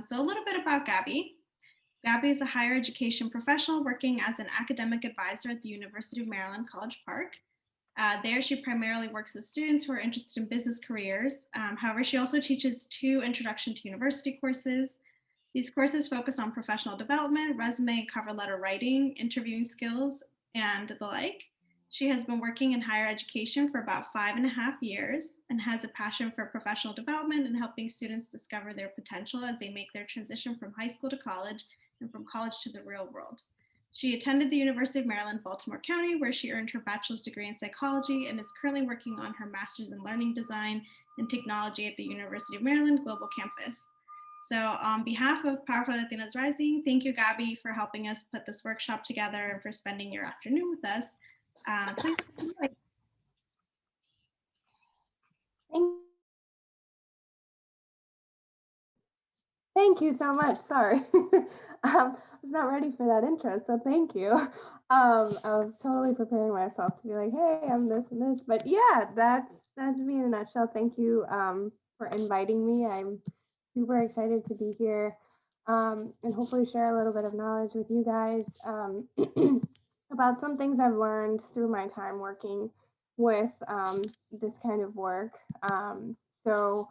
So a little bit about Gabby. Gabby is a higher education professional working as an academic advisor at the University of Maryland, College Park. There, she primarily works with students who are interested in business careers. However, she also teaches 2 Introduction to University courses. These courses focus on professional development, resume and cover letter writing, interviewing skills, and the like. She has been working in higher education for about 5.5 years and has a passion for professional development and helping students discover their potential as they make their transition from high school to college and from college to the real world. She attended the University of Maryland, Baltimore County, where she earned her bachelor's degree in psychology and is currently working on her master's in learning design and technology at the University of Maryland Global Campus. So on behalf of Powerful Latinas Rising, thank you, Gabby, for helping us put this workshop together and for spending your afternoon with us. Please enjoy. Thank you so much. Sorry. I was not ready for that intro, so thank you. I was totally preparing myself to be like, hey, I'm this and this. But yeah, that's me in a nutshell. Thank you for inviting me. I'm super excited to be here and hopefully share a little bit of knowledge with you guys about some things I've learned through my time working with this kind of work. So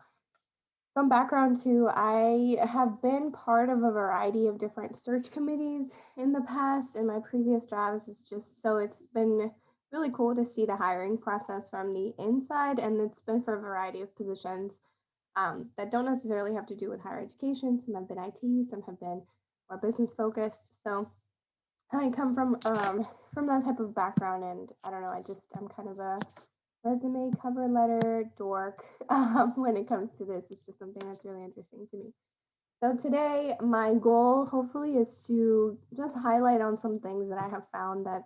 some background too, I have been part of a variety of different search committees in the past. In my previous jobs, it's been really cool to see the hiring process from the inside, and it's been for a variety of positions that don't necessarily have to do with higher education. Some have been IT, some have been more business focused. So I come from that type of background, and I don't know, I'm kind of a resume cover letter dork when it comes to this. It's just something that's really interesting to me. So today, my goal hopefully is to just highlight on some things that I have found that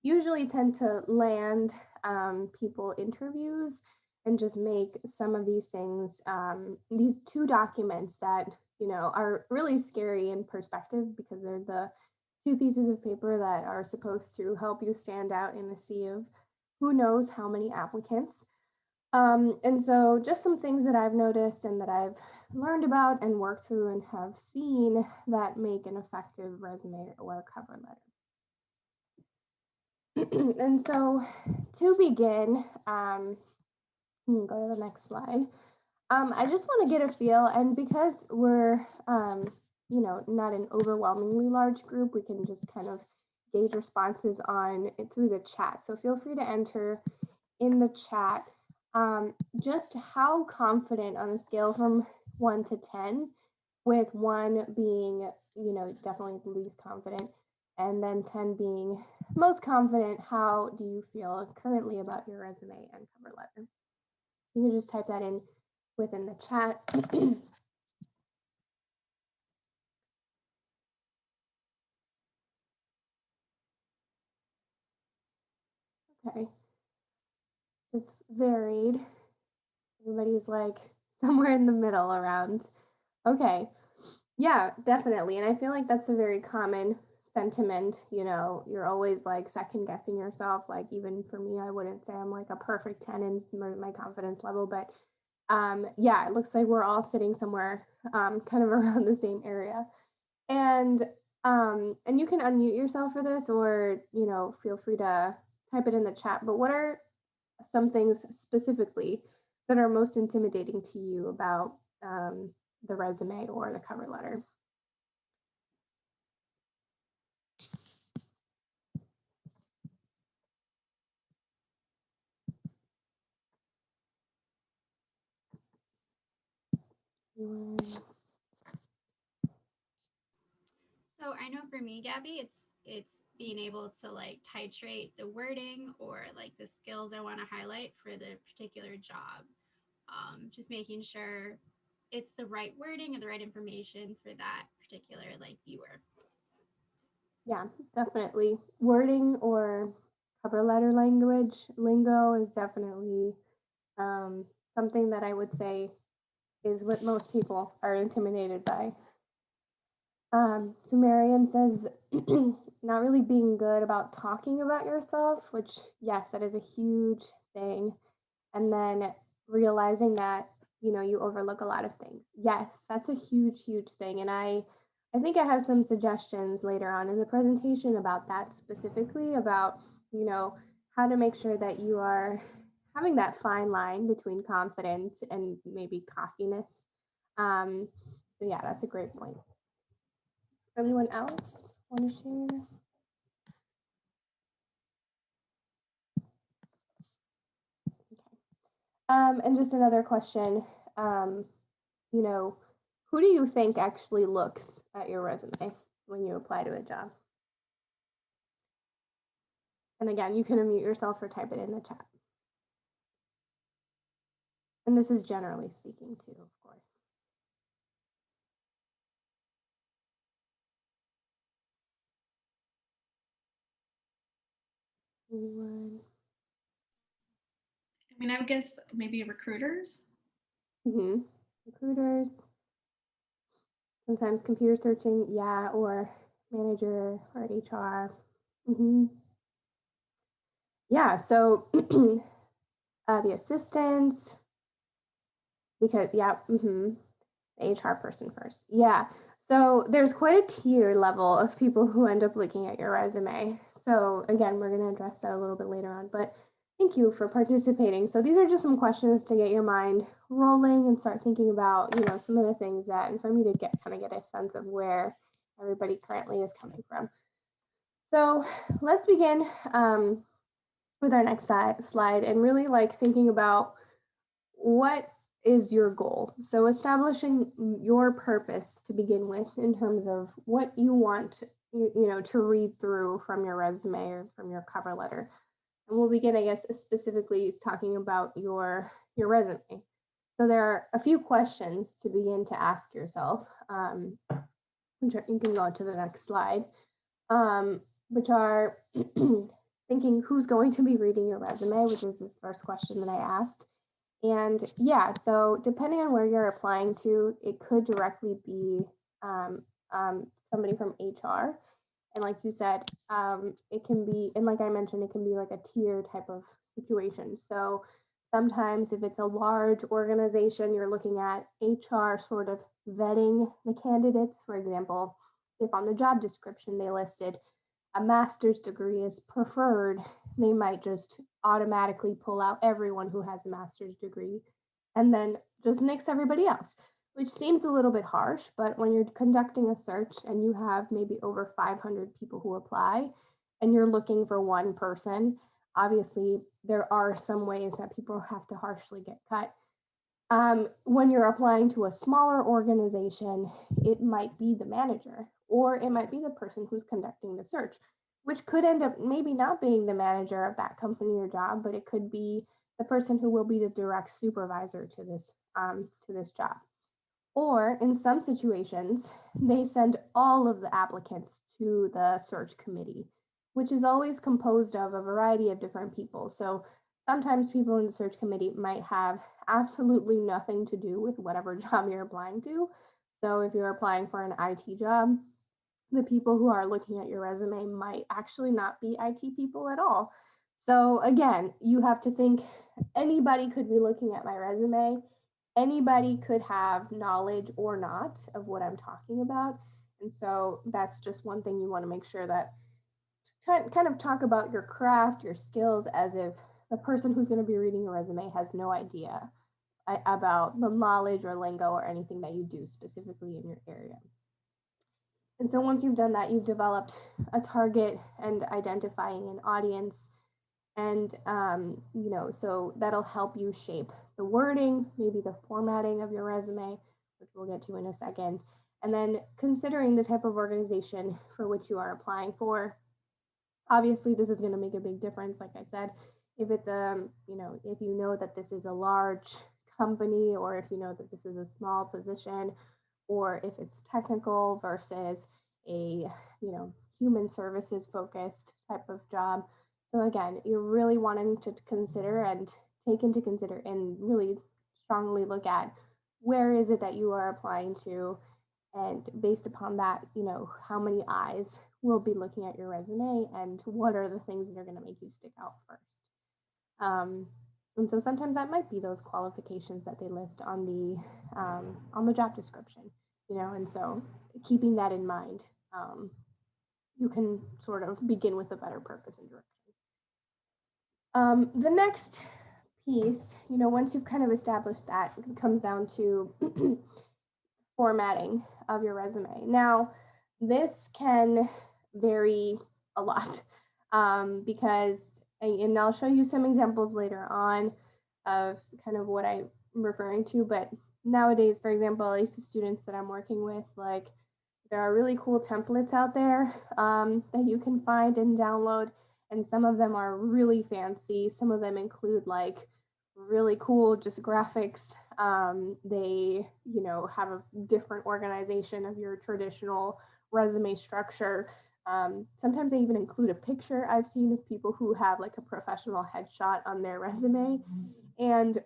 usually tend to land people interviews and just make some of these things, these 2 documents that, are really scary in perspective because they're the 2 pieces of paper that are supposed to help you stand out in a sea of who knows how many applicants. And so just some things that I've noticed and that I've learned about and worked through and have seen that make an effective resume or cover letter. And so to begin, go to the next slide. I just want to get a feel, and because we're, not an overwhelmingly large group, we can just kind of gauge responses on it through the chat. So feel free to enter in the chat just how confident on a scale from 1 to 10, with 1 being, definitely the least confident, and then 10 being most confident. How do you feel currently about your resume and cover letter? You can just type that in within the chat. Okay. It's varied. Everybody's like somewhere in the middle around. Okay. Yeah, definitely. And I feel like that's a very common sentiment. You're always like second guessing yourself. Like, even for me, I wouldn't say I'm like a perfect 10 in my confidence level, but yeah, it looks like we're all sitting somewhere kind of around the same area. And you can unmute yourself for this, or feel free to type it in the chat. But what are some things specifically that are most intimidating to you about the resume or the cover letter? So I know for me, Gabby, it's being able to like titrate the wording or like the skills I want to highlight for the particular job. Just making sure it's the right wording and the right information for that particular like viewer. Yeah, definitely. Wording or cover letter lingo is definitely something that I would say is what most people are intimidated by. So Miriam says, not really being good about talking about yourself, which, yes, that is a huge thing. And then realizing that you overlook a lot of things. Yes, that's a huge, huge thing. And I think I have some suggestions later on in the presentation about that specifically about, how to make sure that you are having that fine line between confidence and maybe cockiness. Um, so yeah, that's a great point. Anyone else want to share? And just another question, you know, who do you think actually looks at your resume when you apply to a job? And again, you can unmute yourself or type it in the chat. And this is generally speaking too, of course. Anyone? I mean, I would guess maybe recruiters. Mm-hmm. Recruiters. Sometimes computer searching, yeah, or manager or HR. Mm-hmm. Yeah, so the assistants, because, yeah, mm-hmm. The HR person first. Yeah. So there's quite a tier level of people who end up looking at your resume. So again, we're going to address that a little bit later on, but thank you for participating. So these are just some questions to get your mind rolling and start thinking about, some of the things that, and for me to get a sense of where everybody currently is coming from. So let's begin with our next slide and really thinking about what is your goal? So establishing your purpose to begin with in terms of what you want to read through from your resume or from your cover letter. And we'll begin, I guess, specifically talking about your resume. So there are a few questions to begin to ask yourself. You can go to the next slide, which are thinking who's going to be reading your resume, which is this first question that I asked. And yeah, so depending on where you're applying to, it could directly be somebody from HR. And like you said, it can be, and like I mentioned, it can be like a tier type of situation. So sometimes if it's a large organization, you're looking at HR sort of vetting the candidates. For example, if on the job description they listed a master's degree is preferred, they might just automatically pull out everyone who has a master's degree and then just nix everybody else, which seems a little bit harsh. But when you're conducting a search and you have maybe over 500 people who apply and you're looking for one person, obviously there are some ways that people have to harshly get cut. When you're applying to a smaller organization, it might be the manager or it might be the person who's conducting the search, which could end up maybe not being the manager of that company or job, but it could be the person who will be the direct supervisor to this job. Or in some situations, they send all of the applicants to the search committee, which is always composed of a variety of different people. So sometimes people in the search committee might have absolutely nothing to do with whatever job you're applying to. So if you're applying for an IT job, the people who are looking at your resume might actually not be IT people at all. So again, you have to think anybody could be looking at my resume. Anybody could have knowledge or not of what I'm talking about. And so that's just one thing you want to make sure that kind of talk about your craft, your skills, as if the person who's going to be reading your resume has no idea about the knowledge or lingo or anything that you do specifically in your area. And so once you've done that, you've developed a target and identifying an audience. And, so that'll help you shape the wording, maybe the formatting of your resume, which we'll get to in a second. And then considering the type of organization for which you are applying for. Obviously, this is going to make a big difference. Like I said, if it's if you know that this is a large company, or if you know that this is a small position, or if it's technical versus a human services focused type of job. So again, you're really wanting to consider and take into consider and really strongly look at where is it that you are applying to, and based upon that, how many eyes will be looking at your resume and what are the things that are going to make you stick out first. And so sometimes that might be those qualifications that they list on the job description, and so keeping that in mind, you can sort of begin with a better purpose and direction. The next piece, once you've kind of established that, it comes down to formatting of your resume. Now, this can vary a lot because, and I'll show you some examples later on of kind of what I'm referring to, but nowadays, for example, at least the students that I'm working with, like there are really cool templates out there that you can find and download, and some of them are really fancy. Some of them include like really cool just graphics. They, have a different organization of your traditional resume structure. Sometimes they even include a picture. I've seen of people who have like a professional headshot on their resume. And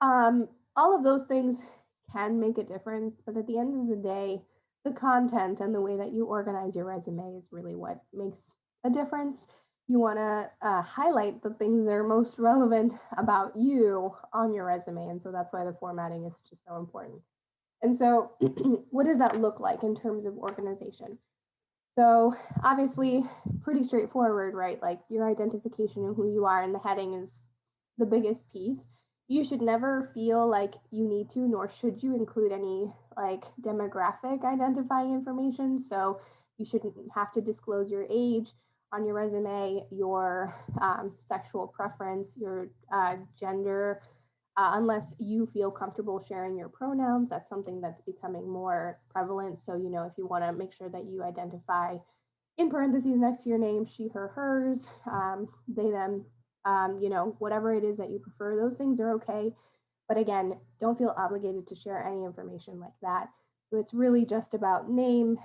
all of those things can make a difference, but at the end of the day, the content and the way that you organize your resume is really what makes a difference. You want to highlight the things that are most relevant about you on your resume, and so that's why the formatting is just so important. And so, what does that look like in terms of organization? So, obviously, pretty straightforward, right? Like your identification of who you are, and the heading is the biggest piece. You should never feel like you need to, nor should you include any like demographic identifying information. So you shouldn't have to disclose your age on your resume, your sexual preference, your gender, unless you feel comfortable sharing your pronouns. That's something that's becoming more prevalent. So, if you want to make sure that you identify in parentheses next to your name, she, her, hers, they, them, whatever it is that you prefer, those things are okay. But again, don't feel obligated to share any information like that. So it's really just about name,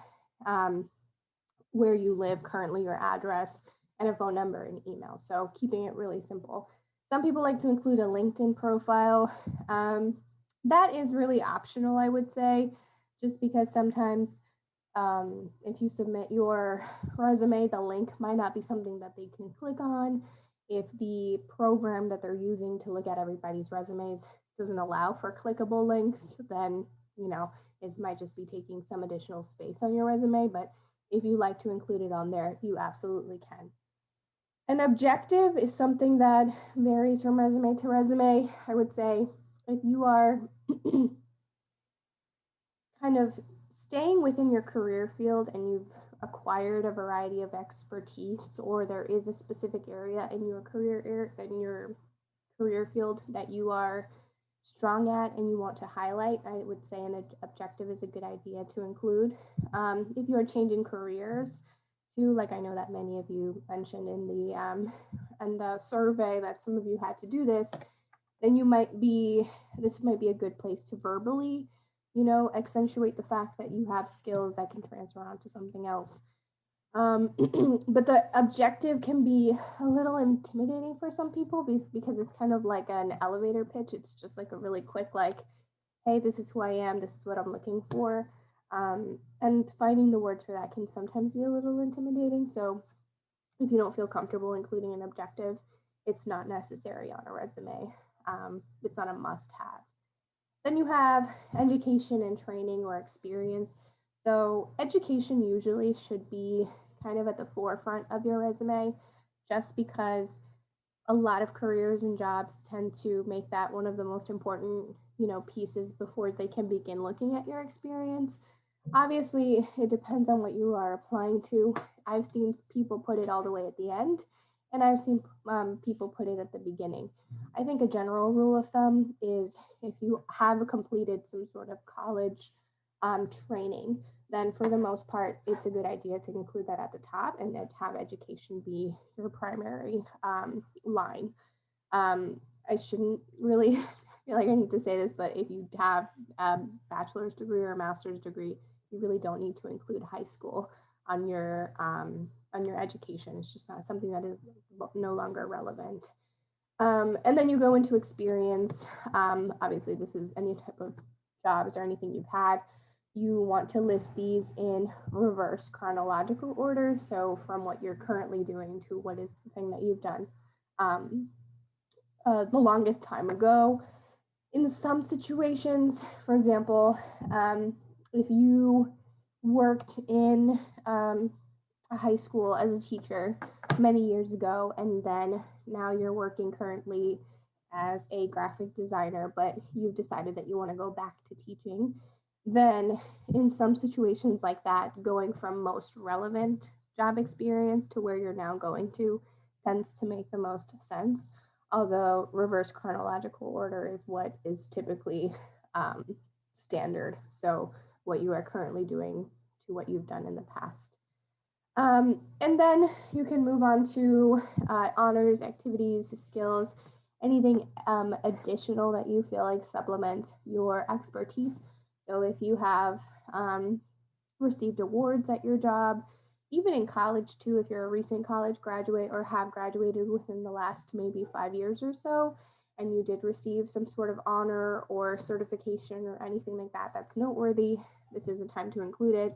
where you live currently, your address, and a phone number and email. So keeping it really simple. Some people like to include a LinkedIn profile. That is really optional, I would say, just because sometimes if you submit your resume, the link might not be something that they can click on. If the program that they're using to look at everybody's resumes doesn't allow for clickable links, then, it might just be taking some additional space on your resume. But if you like to include it on there, you absolutely can. An objective is something that varies from resume to resume. I would say if you are kind of staying within your career field and you've acquired a variety of expertise, or there is a specific area in your career field that you are strong at and you want to highlight, I would say an objective is a good idea to include. If you are changing careers too, like I know that many of you mentioned in the survey that some of you had to do this, then this might be a good place to verbally, accentuate the fact that you have skills that can transfer onto something else. But the objective can be a little intimidating for some people because it's kind of like an elevator pitch. It's just like a really quick, like, hey, this is who I am, this is what I'm looking for. And finding the words for that can sometimes be a little intimidating. So if you don't feel comfortable including an objective, it's not necessary on a resume. It's not a must have. Then you have education and training or experience. So education usually should be kind of at the forefront of your resume, just because a lot of careers and jobs tend to make that one of the most important, pieces before they can begin looking at your experience. Obviously, it depends on what you are applying to. I've seen people put it all the way at the end, and I've seen people put it at the beginning. I think a general rule of thumb is if you have completed some sort of college training, then for the most part, it's a good idea to include that at the top and then have education be your primary line. I shouldn't really feel like I need to say this, but if you have a bachelor's degree or a master's degree, you really don't need to include high school on your education. It's just not something that is no longer relevant. And then you go into experience. Obviously, this is any type of jobs or anything you've had. You want to list these in reverse chronological order. So from what you're currently doing to what is the thing that you've done the longest time ago. In some situations, for example, if you worked in a high school as a teacher many years ago, and then now you're working currently as a graphic designer, but you've decided that you want to go back to teaching, then in some situations like that, going from most relevant job experience to where you're now going to tends to make the most sense. Although reverse chronological order is what is typically standard. So what you are currently doing to what you've done in the past. And then you can move on to honors, activities, skills, anything additional that you feel like supplements your expertise. So if you have received awards at your job, even in college too, if you're a recent college graduate or have graduated within the last maybe 5 years or so, and you did receive some sort of honor or certification or anything like that, that's noteworthy. This is a time to include it.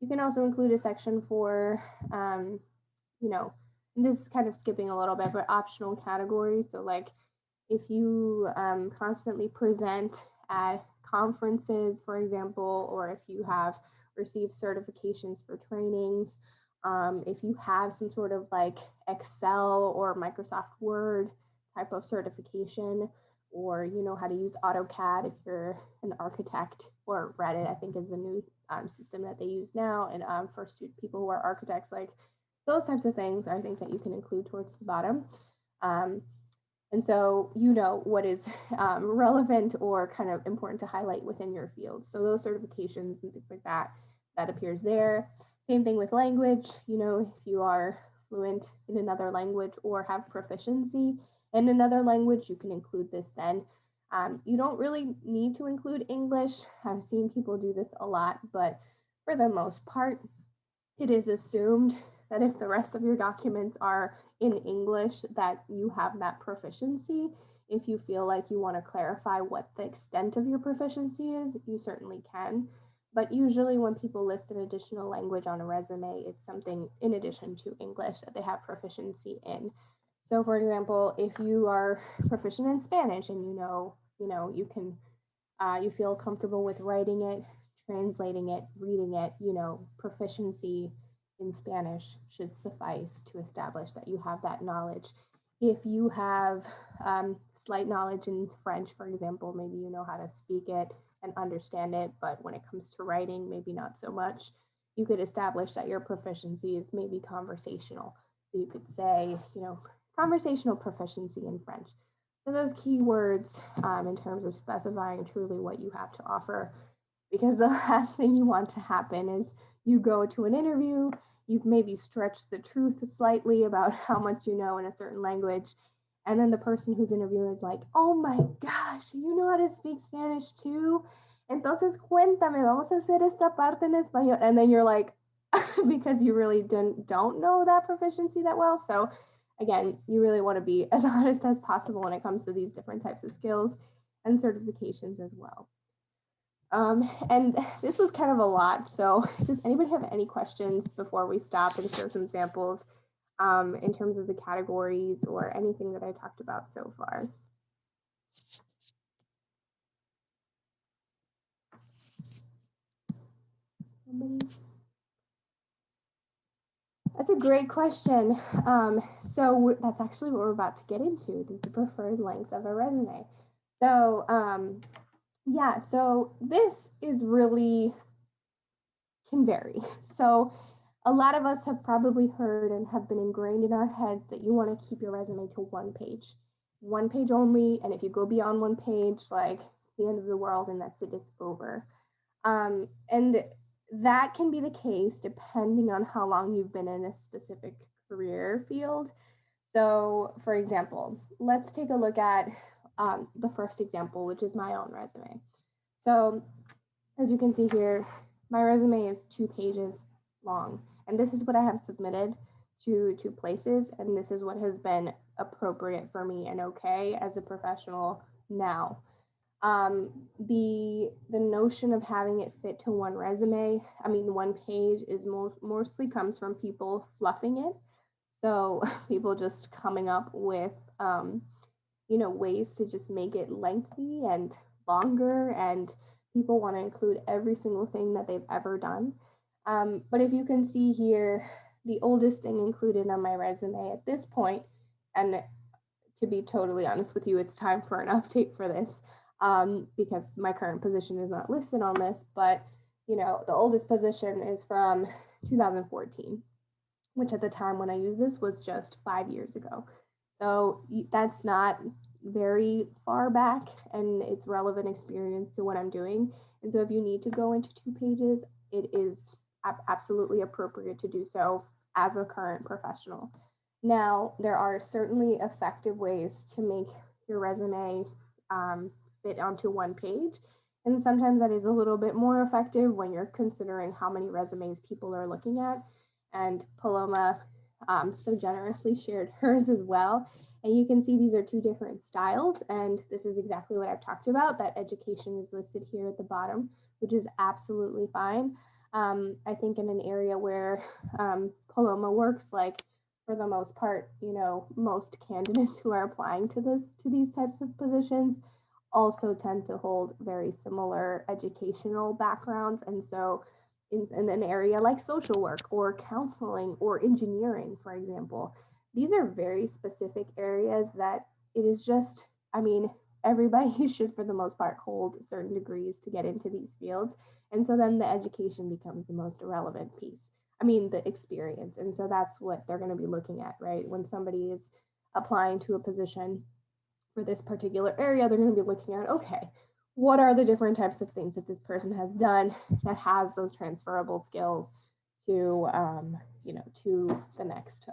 You can also include a section for, you know, this is kind of skipping a little bit, but optional categories. So like if you constantly present at conferences, for example, or if you have received certifications for trainings, if you have some sort of like Excel or Microsoft Word type of certification, or you know how to use AutoCAD if you're an architect, or Revit, I think is the new system that they use now, and for people who are architects, like those types of things are things that you can include towards the bottom. And so you know what is relevant or kind of important to highlight within your field. So those certifications and things like that, that appears there. Same thing with language. You know, if you are fluent in another language or have proficiency in another language, you can include this then. You don't really need to include English. I've seen people do this a lot, but for the most part, it is assumed that if the rest of your documents are in English, that you have that proficiency. If you feel like you want to clarify what the extent of your proficiency is, you certainly can. But usually when people list an additional language on a resume, it's something in addition to English that they have proficiency in. So for example, if you are proficient in Spanish and you can, you feel comfortable with writing it, translating it, reading it, proficiency in Spanish should suffice to establish that you have that knowledge. If you have slight knowledge in French, for example, maybe you know how to speak it and understand it, but when it comes to writing, maybe not so much, you could establish that your proficiency is maybe conversational. So you could say, conversational proficiency in French. So those keywords in terms of specifying truly what you have to offer, because the last thing you want to happen is you go to an interview, you've maybe stretched the truth slightly about how much you know in a certain language, and then the person who's interviewing is like, oh my gosh, you know how to speak Spanish too? Entonces cuéntame, vamos a hacer esta parte en español. And then you're like, because you really don't know that proficiency that well. So again, you really want to be as honest as possible when it comes to these different types of skills and certifications as well. And this was kind of a lot. So does anybody have any questions before we stop and show some examples in terms of the categories or anything that I talked about so far? Anybody? That's a great question. So that's actually what we're about to get into, is the preferred length of a resume. So yeah, so this is really can vary. So a lot of us have probably heard and have been ingrained in our heads that you want to keep your resume to one page only. And if you go beyond one page, like the end of the world and that's it, it's over. And that can be the case depending on how long you've been in a specific career field. So for example, let's take a look at the first example, which is my own resume. So as you can see here, my resume is 2 pages long, and this is what I have submitted to places, and this is what has been appropriate for me and okay as a professional now. The notion of having it fit to one page is mostly comes from people fluffing it. So people just coming up with ways to just make it lengthy and longer, and people want to include every single thing that they've ever done. But if you can see here, the oldest thing included on my resume at this point, and to be totally honest with you, it's time for an update for this, because my current position is not listed on this, but the oldest position is from 2014, which at the time when I used this was just 5 years ago. So that's not very far back, and it's relevant experience to what I'm doing. And so if you need to go into 2 pages, it is absolutely appropriate to do so as a current professional. Now, there are certainly effective ways to make your resume fit onto 1 page. And sometimes that is a little bit more effective when you're considering how many resumes people are looking at. And Paloma so generously shared hers as well. And you can see these are 2 different styles. And this is exactly what I've talked about. That education is listed here at the bottom, which is absolutely fine. I think in an area where Paloma works, like for the most part, most candidates who are applying to these types of positions also tend to hold very similar educational backgrounds. And so in an area like social work or counseling or engineering, for example, these are very specific areas that it is just, I mean, everybody should, for the most part, hold certain degrees to get into these fields. And so then the education becomes the most irrelevant piece. I mean, the experience. And so that's what they're going to be looking at, right? When somebody is applying to a position for this particular area, they're going to be looking at, okay, what are the different types of things that this person has done that has those transferable skills to, to the next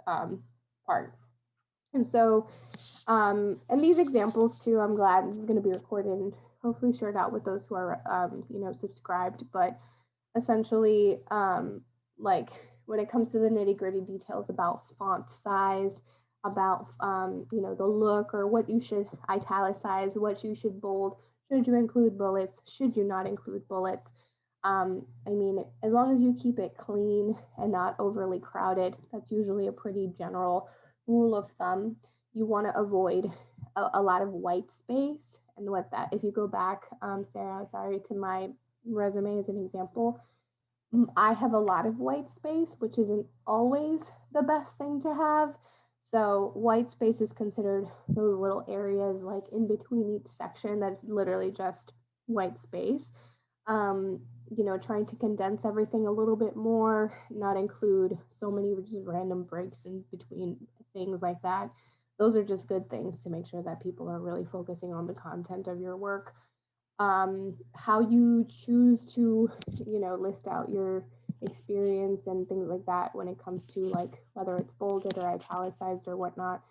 part. And so, and these examples too, I'm glad this is going to be recorded and hopefully shared out with those who are, subscribed. But essentially, like when it comes to the nitty gritty details about font size, about, the look, or what you should italicize, what you should bold, should you include bullets, should you not include bullets? I mean, as long as you keep it clean and not overly crowded, that's usually a pretty general rule of thumb. You want to avoid a lot of white space. And with that, if you go back, Sarah, sorry, to my resume as an example, I have a lot of white space, which isn't always the best thing to have. So white space is considered those little areas like in between each section that's literally just white space. Trying to condense everything a little bit more, not include so many just random breaks in between things like that. Those are just good things to make sure that people are really focusing on the content of your work. How you choose to, list out your experience and things like that when it comes to like whether it's bolded or italicized or whatnot.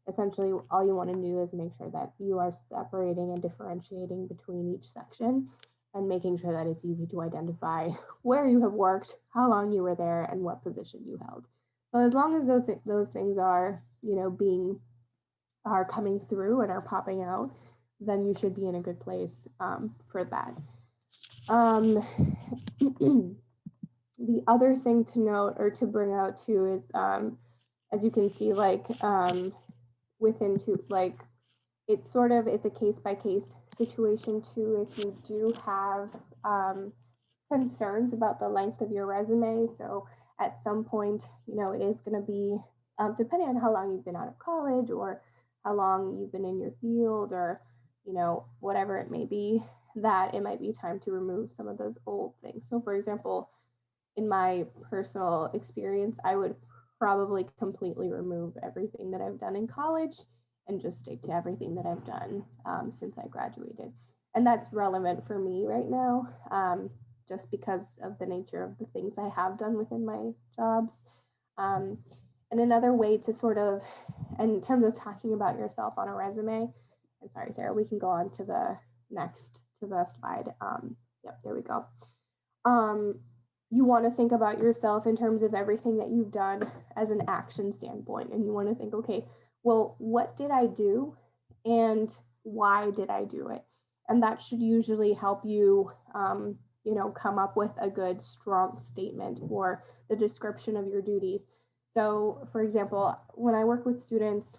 Essentially, all you want to do is make sure that you are separating and differentiating between each section and making sure that it's easy to identify where you have worked, how long you were there, and what position you held. So as long as those things are, are coming through and are popping out, then you should be in a good place for that. The other thing to note or to bring out too is, as you can see, like within like it's a case by case situation too. If you do have concerns about the length of your resume, so at some point, it is going to be depending on how long you've been out of college or how long you've been in your field or whatever it may be, that it might be time to remove some of those old things. So for example, in my personal experience, I would probably completely remove everything that I've done in college and just stick to everything that I've done since I graduated. And that's relevant for me right now, just because of the nature of the things I have done within my jobs. And another way to sort of, in terms of talking about yourself on a resume, and sorry, Sarah, we can go on to the slide. Yep, there we go. You want to think about yourself in terms of everything that you've done as an action standpoint. And you want to think, okay, well, what did I do and why did I do it? And that should usually help you, come up with a good, strong statement for the description of your duties. So for example, when I work with students,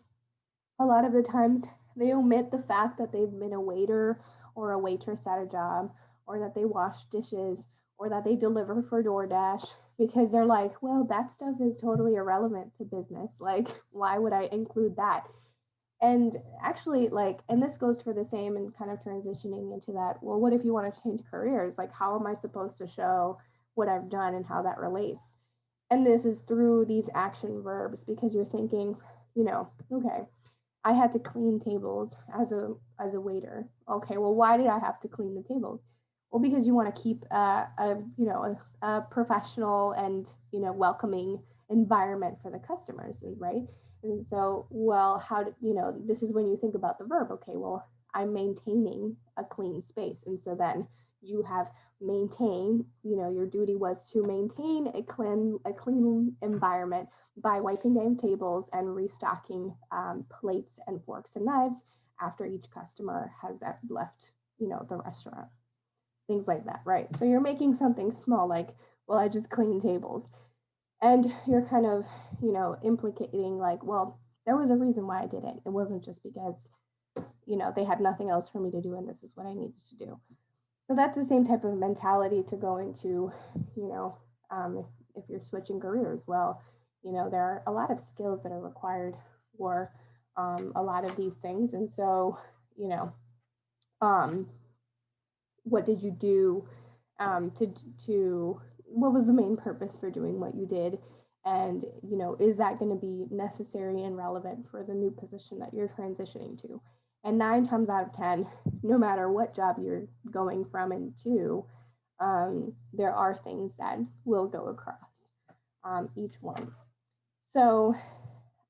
a lot of the times they omit the fact that they've been a waiter or a waitress at a job, or that they wash dishes, or that they deliver for DoorDash, because they're like, well, that stuff is totally irrelevant to business. Like, why would I include that? And actually, like, and this goes for the same and kind of transitioning into that. Well, what if you want to change careers? Like, how am I supposed to show what I've done and how that relates? And this is through these action verbs, because you're thinking, okay, I had to clean tables as a waiter. Okay, well, why did I have to clean the tables? Well, because you want to keep a professional and welcoming environment for the customers, right? And so, well, how do this is when you think about the verb. Okay, well, I'm maintaining a clean space, and so then you have maintain. Your duty was to maintain a clean environment by wiping down tables and restocking plates and forks and knives after each customer has left, the restaurant. Things like that, right? So you're making something small, like, well, I just cleaned tables. And you're kind of, implicating, like, well, there was a reason why I did it. It wasn't just because, they had nothing else for me to do and this is what I needed to do. So that's the same type of mentality to go into, if you're switching careers. Well, there are a lot of skills that are required for a lot of these things. And so, what did you do to what was the main purpose for doing what you did? And, is that going to be necessary and relevant for the new position that you're transitioning to? And 9 times out of 10, no matter what job you're going from and to, there are things that will go across each one. So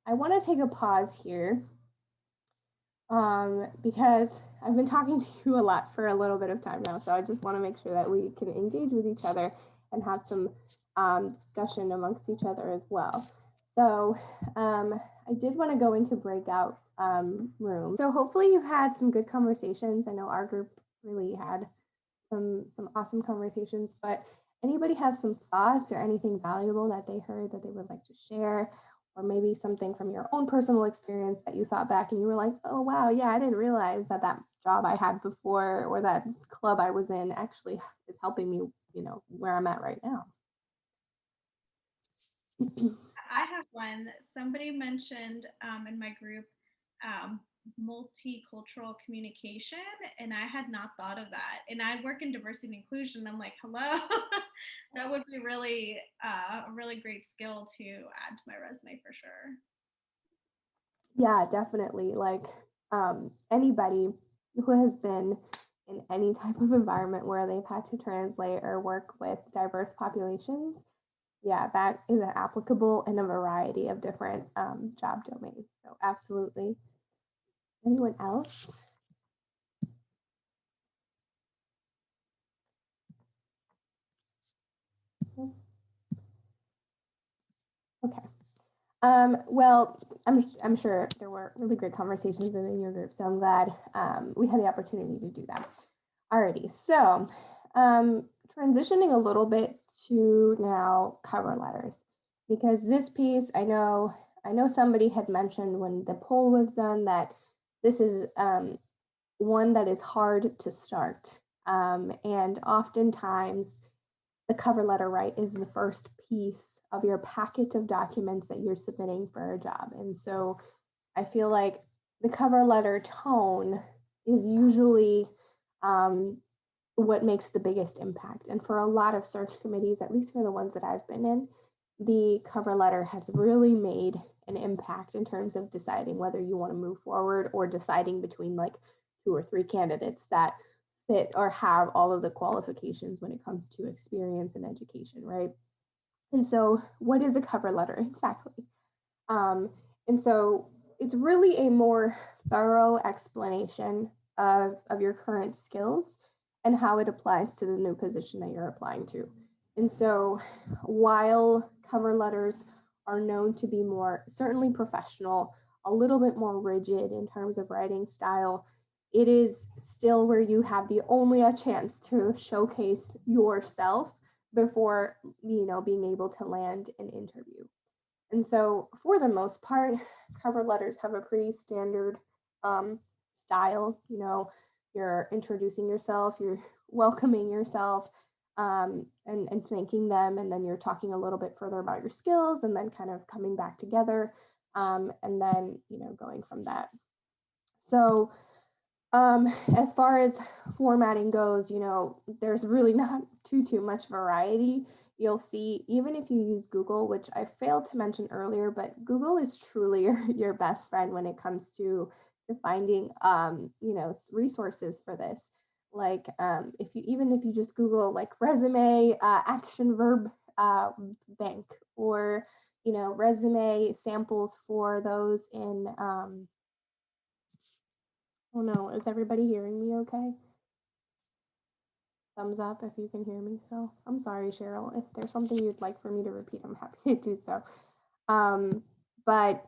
I want to take a pause here because I've been talking to you a lot for a little bit of time now. So I just want to make sure that we can engage with each other and have some discussion amongst each other as well. So I did want to go into breakout rooms. So hopefully you've had some good conversations. I know our group really had some awesome conversations, but anybody have some thoughts or anything valuable that they heard that they would like to share? Or maybe something from your own personal experience that you thought back and you were like, oh, wow, yeah, I didn't realize that job I had before or that club I was in actually is helping me, where I'm at right now. I have one. Somebody mentioned in my group multicultural communication, and I had not thought of that. And I work in diversity and inclusion. I'm like, hello, that would be really a really great skill to add to my resume for sure. Yeah, definitely. Like anybody who has been in any type of environment where they've had to translate or work with diverse populations, yeah, that is applicable in a variety of different job domains. So absolutely. Anyone else? Okay. Well, I'm sure there were really great conversations within your group, so I'm glad we had the opportunity to do that. Alrighty, so transitioning a little bit to now cover letters, because this piece, I know somebody had mentioned when the poll was done that this is one that is hard to start, and oftentimes the cover letter, right, is the first piece of your packet of documents that you're submitting for a job. And so I feel like the cover letter tone is usually what makes the biggest impact. And for a lot of search committees, at least for the ones that I've been in, the cover letter has really made an impact in terms of deciding whether you want to move forward or deciding between like 2 or 3 candidates that fit or have all of the qualifications when it comes to experience and education, right? And so what is a cover letter exactly? And so it's really a more thorough explanation of your current skills and how it applies to the new position that you're applying to. And so while cover letters are known to be more certainly professional, a little bit more rigid in terms of writing style, it is still where you have the only a chance to showcase yourself before, being able to land an interview. And so for the most part, cover letters have a pretty standard style. You're introducing yourself, you're welcoming yourself, and thanking them, and then you're talking a little bit further about your skills, and then kind of coming back together, and then going from that. So as far as formatting goes, there's really not too much variety. You'll see, even if you use Google, which I failed to mention earlier, but Google is truly your best friend when it comes to finding, resources for this. Like, if you just Google like resume, action verb, bank, or, resume samples for those in, oh no, is everybody hearing me okay? Thumbs up if you can hear me. So I'm sorry, Cheryl. If there's something you'd like for me to repeat, I'm happy to do so. But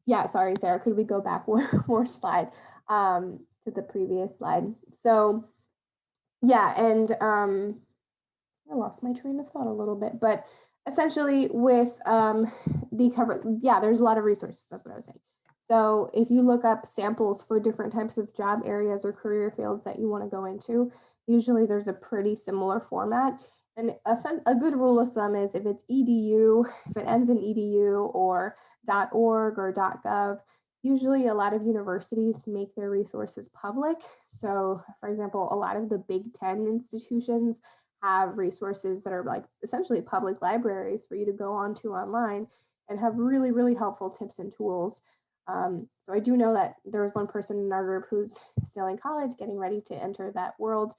yeah, sorry, Sarah, could we go back one more slide to the previous slide? So yeah, and I lost my train of thought a little bit, but essentially with the cover, yeah, there's a lot of resources. That's what I was saying. So if you look up samples for different types of job areas or career fields that you want to go into, usually there's a pretty similar format. And a good rule of thumb is if it's edu, if it ends in edu or .org or .gov, usually a lot of universities make their resources public. So for example, a lot of the Big Ten institutions have resources that are like essentially public libraries for you to go onto online and have really, really helpful tips and tools. So I do know that there was one person in our group who's still in college, getting ready to enter that world.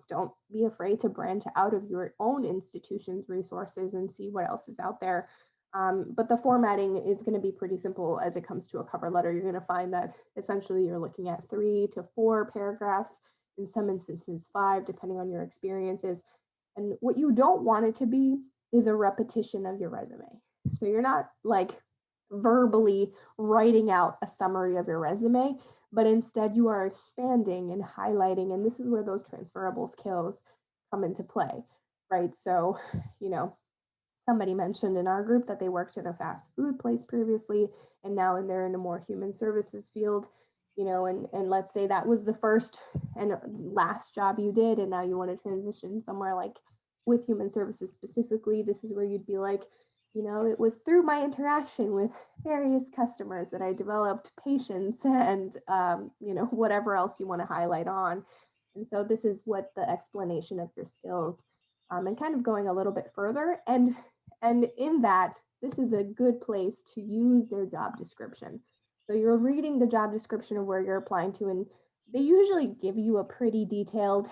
Don't be afraid to branch out of your own institution's resources and see what else is out there. But the formatting is going to be pretty simple as it comes to a cover letter. You're going to find that essentially you're looking at 3 to 4 paragraphs, in some instances 5, depending on your experiences. And what you don't want it to be is a repetition of your resume. So you're not like verbally writing out a summary of your resume, but instead you are expanding and highlighting. And this is where those transferable skills come into play, right? So, somebody mentioned in our group that they worked in a fast food place previously, and now they're in a more human services field, and let's say that was the first and last job you did, and now you want to transition somewhere like with human services specifically. This is where you'd be like, it was through my interaction with various customers that I developed patience and, whatever else you want to highlight on. And so this is what the explanation of your skills, and kind of going a little bit further. And in that, this is a good place to use their job description. So you're reading the job description of where you're applying to, and they usually give you a pretty detailed,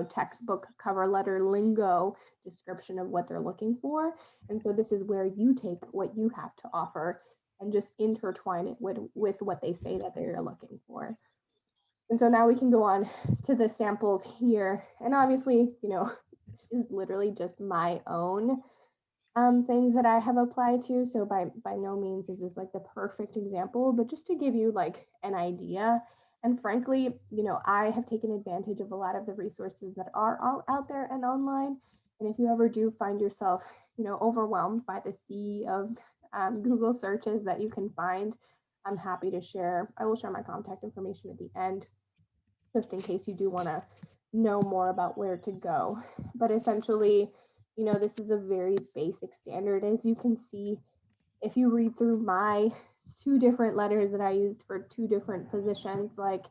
textbook cover letter lingo description of what they're looking for. And so this is where you take what you have to offer and just intertwine it with what they say that they're looking for. And so now we can go on to the samples here. And obviously, this is literally just my own things that I have applied to. So by no means is this like the perfect example, but just to give you like an idea. And frankly, I have taken advantage of a lot of the resources that are all out there and online. And if you ever do find yourself, overwhelmed by the sea of Google searches that you can find, I'm happy to share. I will share my contact information at the end, just in case you do want to know more about where to go. But essentially, this is a very basic standard. As you can see, if you read through my 2 different letters that I used for 2 different positions, like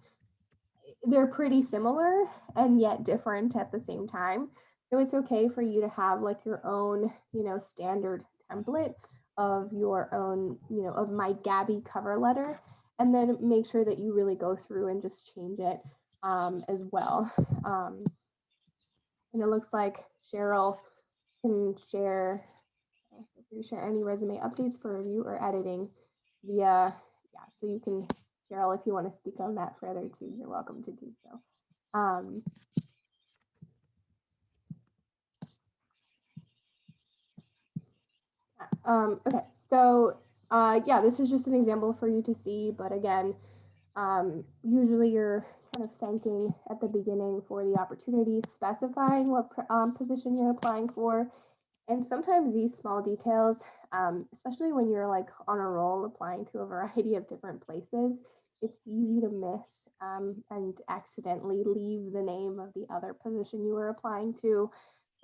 they're pretty similar and yet different at the same time. So it's okay for you to have like your own, standard template of your own, of my Gabby cover letter, and then make sure that you really go through and just change it as well. And it looks like Cheryl can share any resume updates for review or editing via, so you can, Cheryl, if you want to speak on that further too, you're welcome to do so. Okay, so this is just an example for you to see, but again, usually you're kind of thanking at the beginning for the opportunity, specifying what position you're applying for. And sometimes these small details, especially when you're like on a roll applying to a variety of different places, it's easy to miss and accidentally leave the name of the other position you were applying to.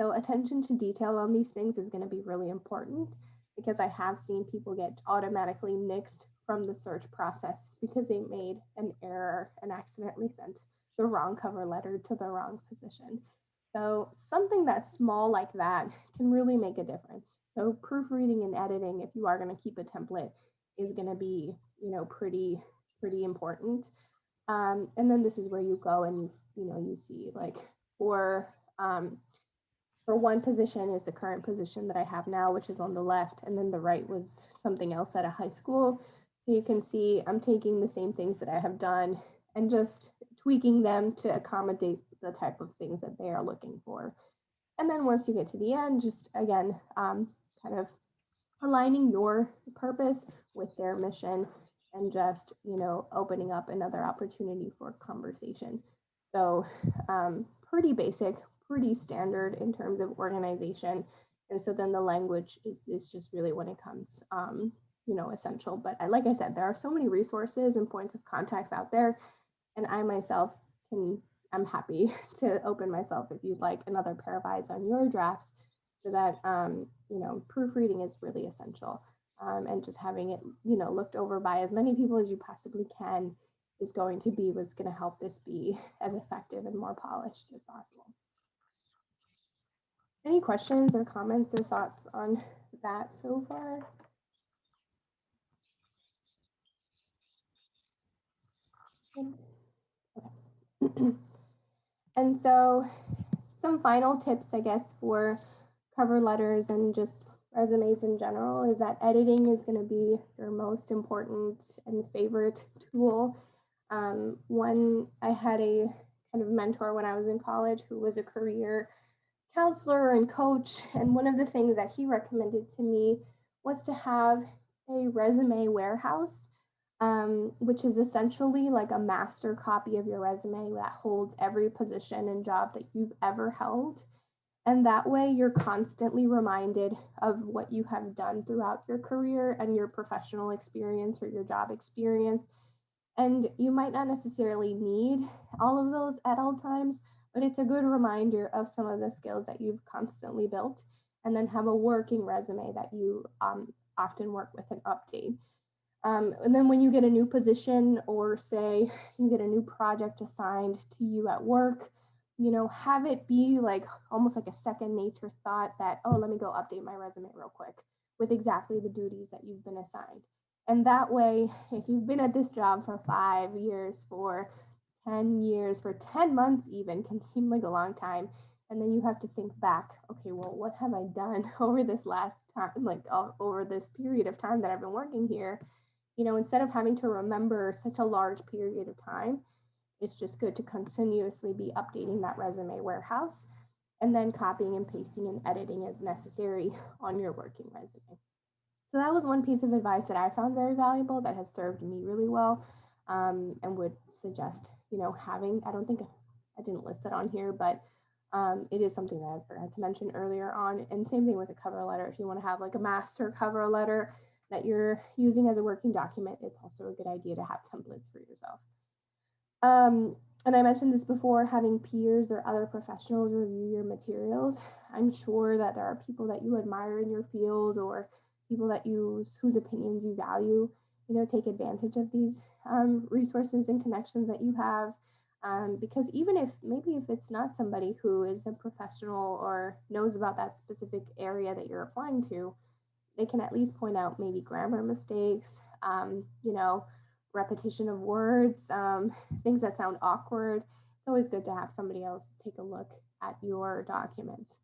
So attention to detail on these things is going to be really important, because I have seen people get automatically nixed from the search process because they made an error and accidentally sent the wrong cover letter to the wrong position. So something that's small like that can really make a difference. So proofreading and editing, if you are going to keep a template, is going to be, pretty important. And then this is where you go and you see like for for one position is the current position that I have now, which is on the left, and then the right was something else at a high school. So you can see I'm taking the same things that I have done and just tweaking them to accommodate the type of things that they are looking for. And then once you get to the end, just again, kind of aligning your purpose with their mission, and just, opening up another opportunity for conversation. So pretty basic, pretty standard in terms of organization. And so then the language is just really when it comes, essential. But like I said, there are so many resources and points of contacts out there. And I myself I'm happy to open myself if you'd like another pair of eyes on your drafts, so that, proofreading is really essential. And just having it, looked over by as many people as you possibly can is going to be what's going to help this be as effective and more polished as possible. Any questions or comments or thoughts on that so far? Okay. And so some final tips, I guess, for cover letters and just resumes in general is that editing is going to be your most important and favorite tool. One, I had a kind of mentor when I was in college who was a career counselor and coach, and one of the things that he recommended to me was to have a resume warehouse, which is essentially like a master copy of your resume that holds every position and job that you've ever held. And that way you're constantly reminded of what you have done throughout your career and your professional experience or your job experience. And you might not necessarily need all of those at all times, but it's a good reminder of some of the skills that you've constantly built, and then have a working resume that you often work with and update. And then when you get a new position, or say you get a new project assigned to you at work, have it be like almost like a second nature thought that, oh, let me go update my resume real quick with exactly the duties that you've been assigned. And that way, if you've been at this job for 5 years, for 10 years, for 10 months even, can seem like a long time. And then you have to think back, okay, well, what have I done over this last time, like over this period of time that I've been working here? Instead of having to remember such a large period of time, it's just good to continuously be updating that resume warehouse, and then copying and pasting and editing as necessary on your working resume. So that was one piece of advice that I found very valuable, that has served me really well, and would suggest, having. I don't think I didn't list it on here, but it is something that I forgot to mention earlier on. And same thing with a cover letter. If you want to have like a master cover letter that you're using as a working document, it's also a good idea to have templates for yourself. And I mentioned this before, having peers or other professionals review your materials. I'm sure that there are people that you admire in your field, or people that whose opinions you value. Take advantage of these resources and connections that you have, because even if it's not somebody who is a professional or knows about that specific area that you're applying to, they can at least point out maybe grammar mistakes, repetition of words, things that sound awkward. It's always good to have somebody else take a look at your documents.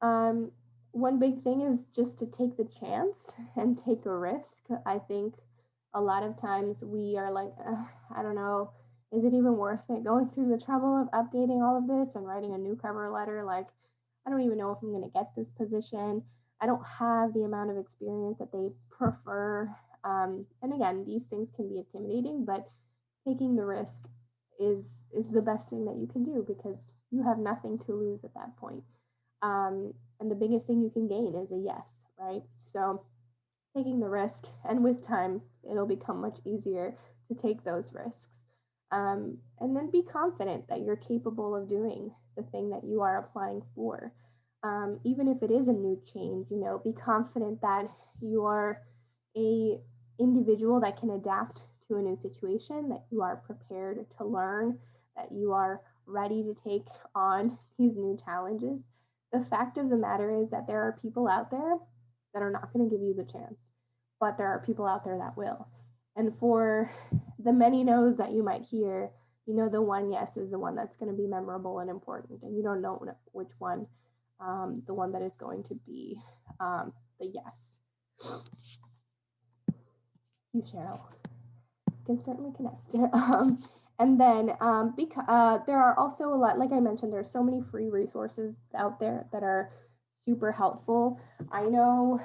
One big thing is just to take the chance and take a risk. I think a lot of times we are like, I don't know, is it even worth it going through the trouble of updating all of this and writing a new cover letter? Like, I don't even know if I'm going to get this position. I don't have the amount of experience that they prefer. And again, these things can be intimidating, but taking the risk is the best thing that you can do, because you have nothing to lose at that point. And the biggest thing you can gain is a yes, right? So taking the risk, and with time, it'll become much easier to take those risks. And then be confident that you're capable of doing the thing that you are applying for. Even if it is a new change, be confident that you are a individual that can adapt to a new situation, that you are prepared to learn, that you are ready to take on these new challenges. The fact of the matter is that there are people out there that are not going to give you the chance, but there are people out there that will. And for the many no's that you might hear, the one yes is the one that's going to be memorable and important, and you don't know which one, the one that is going to be the yes. You, Cheryl, can certainly connect. And then there are also a lot, like I mentioned, there's so many free resources out there that are super helpful. I know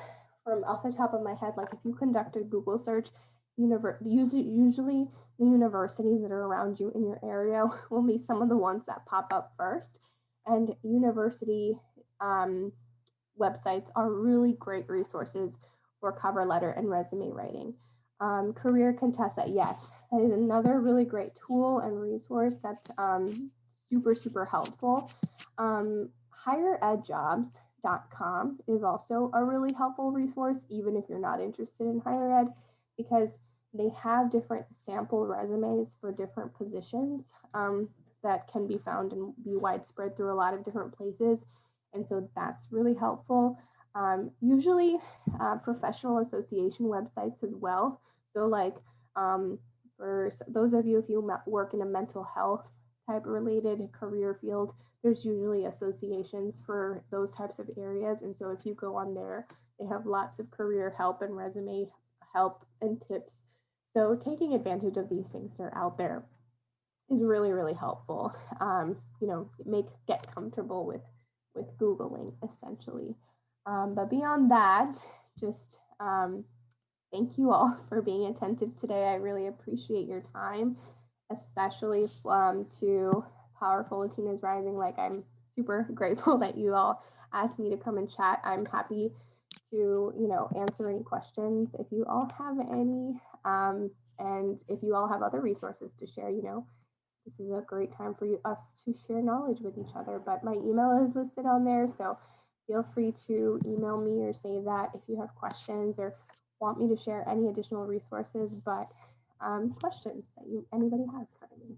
from off the top of my head, like if you conduct a Google search, usually the universities that are around you in your area will be some of the ones that pop up first. And university websites are really great resources for cover letter and resume writing. Career Contessa, yes, that is another really great tool and resource that's super, super helpful. HigherEdJobs.com is also a really helpful resource, even if you're not interested in higher ed, because they have different sample resumes for different positions that can be found and be widespread through a lot of different places. And so that's really helpful. Usually professional association websites as well. So like for those of you, if you work in a mental health type related career field, there's usually associations for those types of areas. And so if you go on there, they have lots of career help and resume help and tips. So taking advantage of these things that are out there is really, really helpful. Get comfortable with Googling essentially. But beyond that, just thank you all for being attentive today. I really appreciate your time, especially to Powerful Latinas Rising. Like, I'm super grateful that you all asked me to come and chat. I'm happy to, answer any questions if you all have any. And if you all have other resources to share, this is a great time for us to share knowledge with each other. But my email is listed on there, so feel free to email me or save that if you have questions or want me to share any additional resources, but questions that anybody has currently.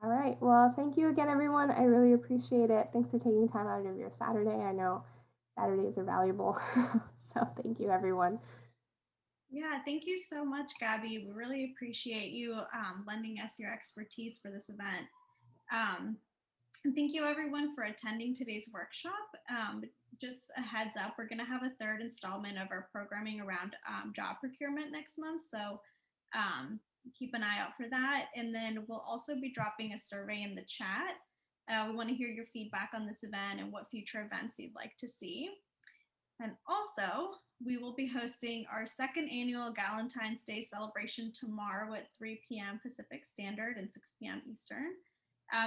All right, well, thank you again, everyone. I really appreciate it. Thanks for taking time out of your Saturday. I know Saturdays are valuable, so thank you, everyone. Yeah, thank you so much, Gabby. We really appreciate you lending us your expertise for this event. And thank you, everyone, for attending today's workshop. Just a heads up, we're going to have a third installment of our programming around job procurement next month. So keep an eye out for that. And then we'll also be dropping a survey in the chat. We want to hear your feedback on this event and what future events you'd like to see. And also, we will be hosting our second annual Valentine's Day celebration tomorrow at 3 p.m. Pacific Standard and 6 p.m. Eastern.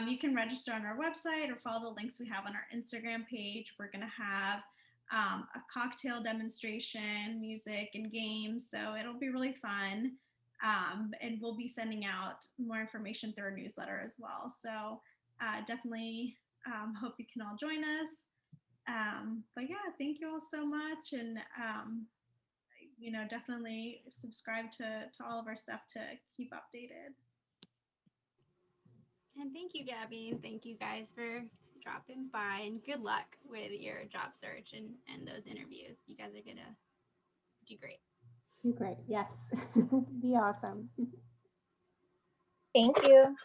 You can register on our website or follow the links we have on our Instagram page. We're going to have a cocktail demonstration, music, and games. So it'll be really fun. And we'll be sending out more information through our newsletter as well. So definitely hope you can all join us. But yeah, thank you all so much. And, definitely subscribe to all of our stuff to keep updated. And thank you, Gabby, and thank you guys for dropping by, and good luck with your job search and those interviews. You guys are gonna do great. Do great, yes. Be awesome. Thank you.